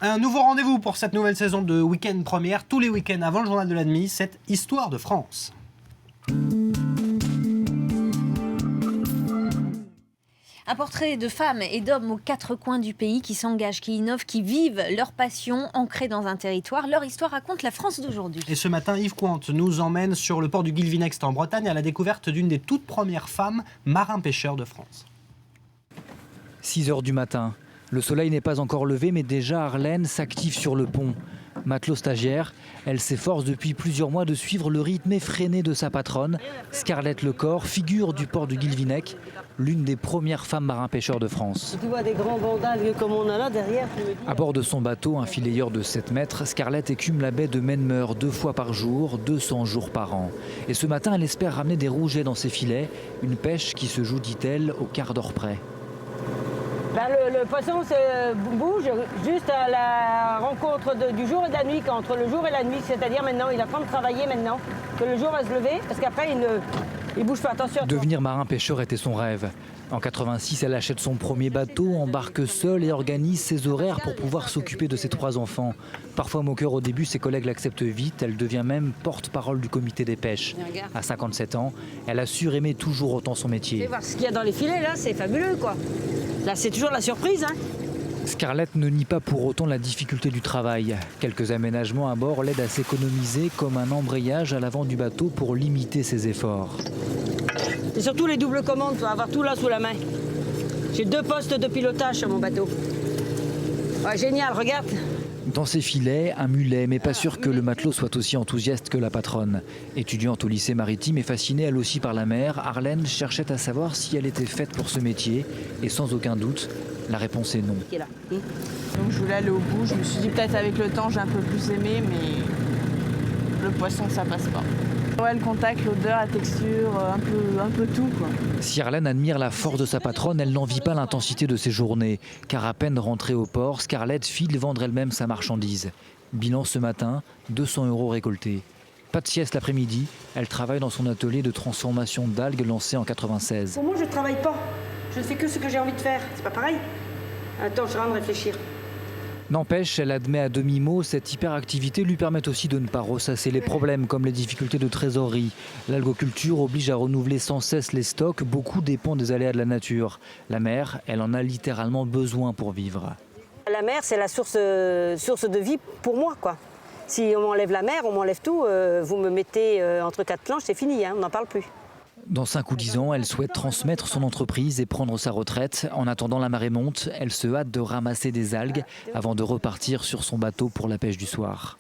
Un nouveau rendez-vous pour cette nouvelle saison de Week-end Première. Tous les week-ends avant le journal de la demi, cette Histoire de France. Un portrait de femmes et d'hommes aux quatre coins du pays qui s'engagent, qui innovent, qui vivent leur passion ancrée dans un territoire. Leur histoire raconte la France d'aujourd'hui. Et ce matin, Yves Cointe nous emmène sur le port du Guilvinec en Bretagne à la découverte d'une des toutes premières femmes marins-pêcheurs de France. 6 h du matin. Le soleil n'est pas encore levé, mais déjà Arlène s'active sur le pont. Matelot stagiaire, elle s'efforce depuis plusieurs mois de suivre le rythme effréné de sa patronne, Scarlett Lecor, figure du port du Guilvinec, l'une des premières femmes marins-pêcheurs de France. Tu vois des grands vandales comme on a là derrière. À bord de son bateau, un filayeur de 7 mètres, Scarlett écume la baie de Menmeur 2 fois par jour, 200 jours par an. Et ce matin, elle espère ramener des rougets dans ses filets, une pêche qui se joue, dit-elle, au quart d'heure près. Le poisson bouge juste à la rencontre du jour et de la nuit, entre le jour et la nuit. C'est-à-dire maintenant, il apprend de travailler maintenant, que le jour va se lever, parce qu'après, il bouge pas. Attention. Devenir marin-pêcheur était son rêve. En 86, elle achète son premier bateau, embarque seule et organise ses horaires pour pouvoir s'occuper de ses 3 enfants. Parfois moqueur au début, ses collègues l'acceptent vite. Elle devient même porte-parole du comité des pêches. À 57 ans, elle assure aimer toujours autant son métier. Vous voir ce qu'il y a dans les filets, là, c'est fabuleux, quoi. Là, c'est toujours la surprise, hein. Scarlett ne nie pas pour autant la difficulté du travail. Quelques aménagements à bord l'aident à s'économiser, comme un embrayage à l'avant du bateau pour limiter ses efforts. Et surtout les doubles commandes, pour avoir tout là sous la main. J'ai 2 postes de pilotage sur mon bateau. Ouais, génial, regarde. Dans ses filets, un mulet, mais pas sûr que le matelot soit aussi enthousiaste que la patronne. Étudiante au lycée maritime et fascinée elle aussi par la mer, Arlène cherchait à savoir si elle était faite pour ce métier. Et sans aucun doute, la réponse est non. Donc je voulais aller au bout, je me suis dit peut-être avec le temps j'ai un peu plus aimé, mais le poisson ça passe pas. Ouais, le contact, l'odeur, la texture, un peu tout, quoi. Si Arlène admire la force de sa patronne, elle n'envie pas l'intensité de ses journées. Car à peine rentrée au port, Scarlett file vendre elle-même sa marchandise. Bilan ce matin, 200 € récoltés. Pas de sieste l'après-midi, elle travaille dans son atelier de transformation d'algues lancé en 96. Pour moi, je ne travaille pas. Je ne fais que ce que j'ai envie de faire. C'est pas pareil. Attends, je suis en train de réfléchir. N'empêche, elle admet à demi-mot, cette hyperactivité lui permet aussi de ne pas ressasser les problèmes comme les difficultés de trésorerie. L'algoculture oblige à renouveler sans cesse les stocks, beaucoup dépend des aléas de la nature. La mer, elle en a littéralement besoin pour vivre. La mer, c'est la source de vie pour moi, quoi. Si on m'enlève la mer, on m'enlève tout, vous me mettez entre 4 planches, c'est fini, hein, on n'en parle plus. Dans 5 ou 10 ans, elle souhaite transmettre son entreprise et prendre sa retraite. En attendant la marée monte, elle se hâte de ramasser des algues avant de repartir sur son bateau pour la pêche du soir.